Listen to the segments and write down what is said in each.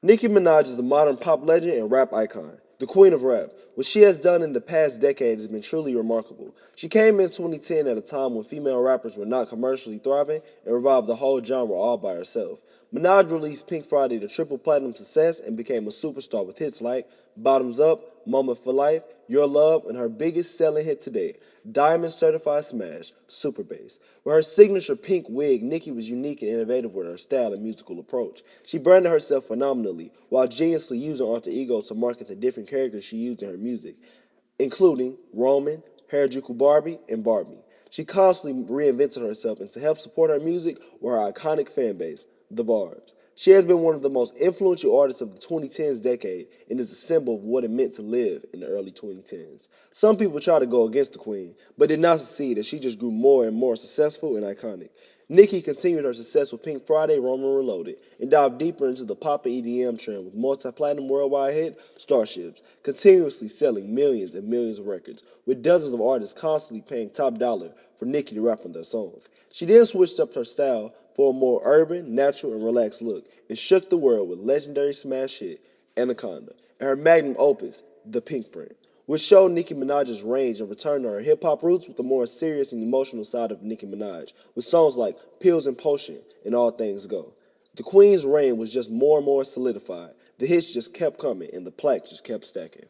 Nicki Minaj is a modern pop legend and rap icon, the queen of rap. What she has done in the past decade has been truly remarkable. She came in 2010 at a time when female rappers were not commercially thriving and revived the whole genre all by herself. Minaj released Pink Friday to triple platinum success and became a superstar with hits like Bottoms Up, Moment for Life, Your Love, and her biggest selling hit to date, Diamond Certified Smash, Super Bass. With her signature pink wig, Nicki was unique and innovative with her style and musical approach. She branded herself phenomenally, while geniusly using alter egos to market the different characters she used in her music, including Roman, Harajuku Barbie, and Barbie. She constantly reinvented herself, and to help support her music were her iconic fan base, the Barbs. She has been one of the most influential artists of the 2010s decade and is a symbol of what it meant to live in the early 2010s. Some people try to go against the queen, but did not succeed as she just grew more and more successful and iconic. Nicki continued her success with Pink Friday, Roman Reloaded, and dived deeper into the pop and EDM trend with multi-platinum worldwide hit Starships, continuously selling millions and millions of records, with dozens of artists constantly paying top dollar for Nicki to rap on their songs. She then switched up her style for a more urban, natural, and relaxed look, and shook the world with legendary smash hit Anaconda and her magnum opus, The Pink Print, which showed Nicki Minaj's range and returned to her hip-hop roots with the more serious and emotional side of Nicki Minaj, with songs like Pills and Potion and All Things Go. The Queen's reign was just more and more solidified. The hits just kept coming, and the plaques just kept stacking.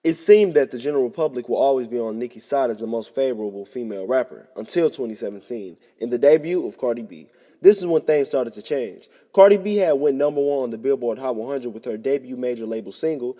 It seemed that the general public will always be on Nicki's side as the most favorable female rapper until 2017 in the debut of Cardi B. This is when things started to change. Cardi B had went #1 on the Billboard Hot 100 with her debut major label single,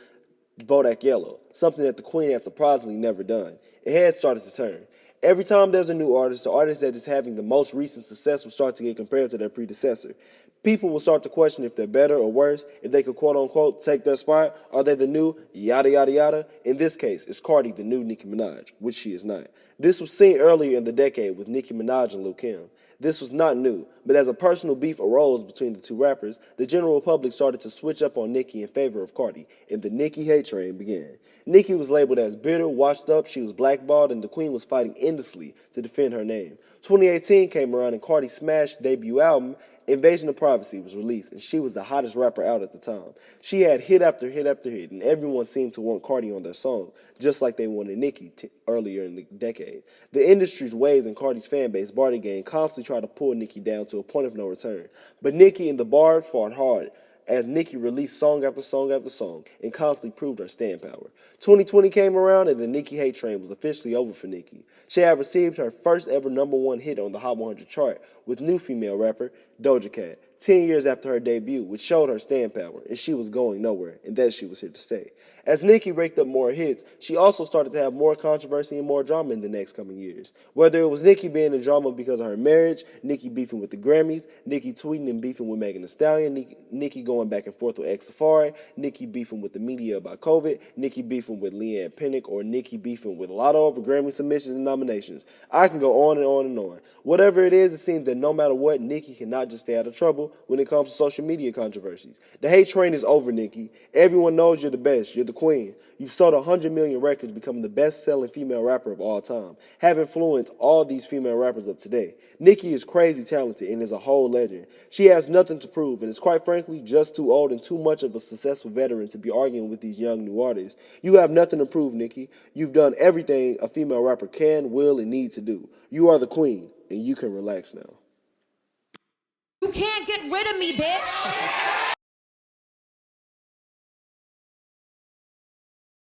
Bodak Yellow, something that the Queen had surprisingly never done. It had started to turn. Every time there's a new artist, the artist that is having the most recent success will start to get compared to their predecessor. People will start to question if they're better or worse, if they could quote unquote take their spot, are they the new yada yada yada? In this case, is Cardi the new Nicki Minaj, which she is not. This was seen earlier in the decade with Nicki Minaj and Lil Kim. This was not new, but as a personal beef arose between the two rappers, the general public started to switch up on Nicki in favor of Cardi, and the Nicki hate train began. Nicki was labeled as bitter, washed up, she was blackballed, and the Queen was fighting endlessly to defend her name. 2018 came around and Cardi's smash debut album, Invasion of Privacy, was released, and she was the hottest rapper out at the time. She had hit after hit after hit, and everyone seemed to want Cardi on their song, just like they wanted Nicki earlier in the decade. The industry's waves and Cardi's fan base, Barty Gang, constantly tried to pull Nicki down to a point of no return. But Nicki and the Bard fought hard as Nicki released song after song after song and constantly proved her staying power. 2020 came around and the Nicki hate train was officially over for Nicki. She had received her first ever #1 hit on the Hot 100 chart with new female rapper Doja Cat 10 years after her debut, which showed her staying power, and she was going nowhere, and that she was here to stay. As Nicki raked up more hits, she also started to have more controversy and more drama in the next coming years. Whether it was Nicki being in drama because of her marriage, Nicki beefing with the Grammys, Nicki tweeting and beefing with Megan Thee Stallion, Nicki going back and forth with X Safari, Nicki beefing with the media about COVID, Nicki beefing with Leanne Pinnock, or Nicki beefing with Lotto over Grammy submissions and nominations. I can go on and on and on. Whatever it is, it seems that no matter what, Nicki cannot just stay out of trouble when it comes to social media controversies. The hate train is over, Nicki. Everyone knows you're the best. You're the queen. You've sold 100 million records, becoming the best-selling female rapper of all time, have influenced all these female rappers of today. Nicki is crazy talented and is a whole legend. She has nothing to prove and is quite frankly just too old and too much of a successful veteran to be arguing with these young new artists. You have nothing to prove, Nicki. You've done everything a female rapper can, will, and need to do. You are the queen, and you can relax now. You can't get rid of me, bitch.